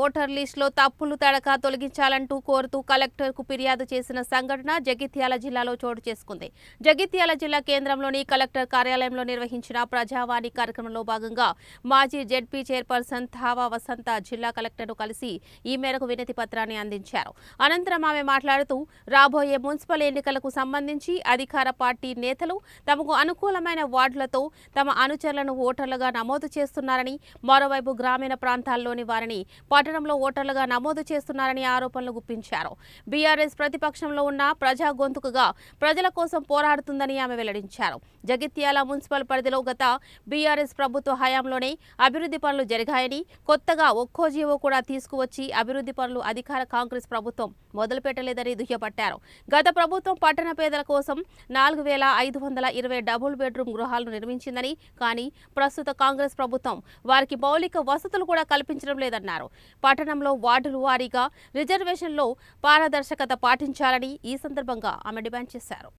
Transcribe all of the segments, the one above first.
Voter లిస్టులో తప్పులు తడక తొలగించాలంటూ కోరుతూ కలెక్టర్కు ఫిర్యాదు చేసిన సంఘటన జగిత్యాల జిల్లాలో చోటు చేసుకుంది. జగిత్యాల జిల్లా కేంద్రంలోని కలెక్టర్ కార్యాలయంలో నిర్వహించిన ప్రజావాణి కార్యక్రమంలో భాగంగా మాజీ జెడ్పీ చైర్పర్సన్ థావా వసంత జిల్లా కలెక్టర్ను కలిసి ఈ మేరకు వినతి పత్రాన్ని అందించారు. అనంతరం ఆమె మాట్లాడుతూ రాబోయే మున్సిపల్ ఎన్నికలకు సంబంధించి అధికార పార్టీ నేతలు తమకు అనుకూలమైన వార్డులతో తమ అనుచరులను ఓటర్లుగా నమోదు చేస్తున్నారని, మరోవైపు గ్రామీణ ప్రాంతాల్లోని వారిని పట్టణంలో ఓటర్లుగా నమోదు చేస్తున్నారని ఆరోపణలు గుప్పించారు. బీఆర్ఎస్ ప్రతిపక్షంలో ఉన్న ప్రజా గొంతుకగా ప్రజల కోసం పోరాడుతుందని ఆమె వెల్లడించారు. జగిత్యాల మున్సిపల్ పరిధిలో గత బీఆర్ఎస్ ప్రభుత్వ హయాంలోనే అభివృద్ధి పనులు జరిగాయని, కొత్తగా ఒక్కో జీవో కూడా తీసుకువచ్చి అభివృద్ధి పనులు అధికార కాంగ్రెస్ ప్రభుత్వం మొదలుపెట్టలేదని దుయ్యబట్టారు. గత ప్రభుత్వం పట్టణ పేదల కోసం 4520 డబుల్ బెడ్రూమ్ గృహాలను నిర్మించిందని, కానీ ప్రస్తుత కాంగ్రెస్ ప్రభుత్వం వారికి మౌలిక వసతులు కూడా కల్పించడం లేదన్నారు. పట్టణంలో వార్డుల వారీగా రిజర్వేషన్లో పారదర్శకత పాటించాలని ఈ సందర్భంగా ఆమె డిమాండ్ చేశారు.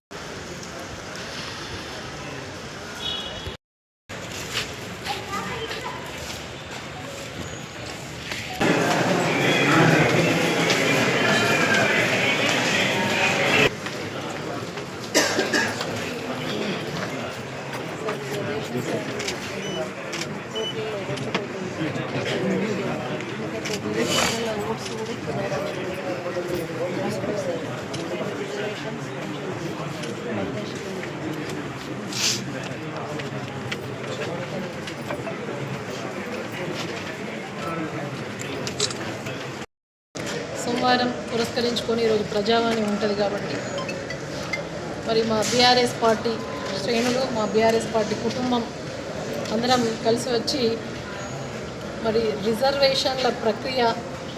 సోమవారం పురస్కరించుకొని ఈరోజు ప్రజావాణి ఉంటుంది కాబట్టి మరి మా బీఆర్ఎస్ పార్టీ శ్రేణులు, మా బీఆర్ఎస్ పార్టీ కుటుంబం అందరం కలిసి వచ్చి మరి రిజర్వేషన్ల ప్రక్రియ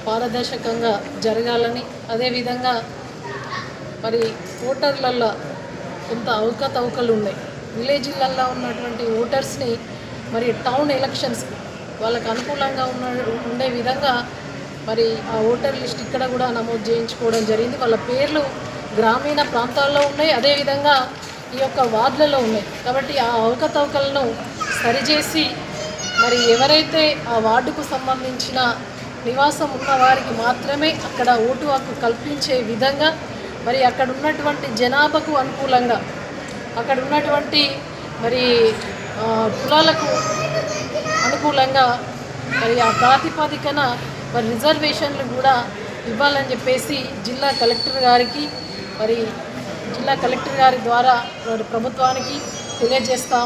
పారదర్శకంగా జరగాలని, అదేవిధంగా మరి ఓటర్లలో కొంత అవకతవకలు ఉన్నాయి. విలేజ్లలో ఉన్నటువంటి ఓటర్స్ని మరి టౌన్ ఎలక్షన్స్ వాళ్ళకు అనుకూలంగా ఉండే విధంగా మరి ఆ ఓటర్ లిస్ట్ ఇక్కడ కూడా నమోదు చేయించుకోవడం జరిగింది. వాళ్ళ పేర్లు గ్రామీణ ప్రాంతాల్లో ఉన్నాయి, అదేవిధంగా ఈ యొక్క వార్డులలో ఉన్నాయి. కాబట్టి ఆ అవకతవకలను సరిచేసి మరి ఎవరైతే ఆ వార్డుకు సంబంధించిన నివాసం ఉన్న వారికి మాత్రమే అక్కడ ఓటు హక్కు కల్పించే విధంగా మరి అక్కడ ఉన్నటువంటి జనాభాకు అనుకూలంగా, అక్కడ ఉన్నటువంటి మరి కులాలకు అనుకూలంగా మరి ఆ ప్రాతిపదికన మరి రిజర్వేషన్లు కూడా ఇవ్వాలని చెప్పేసి జిల్లా కలెక్టర్ గారికి ద్వారా మరి ప్రభుత్వానికి తెలియజేస్తాం.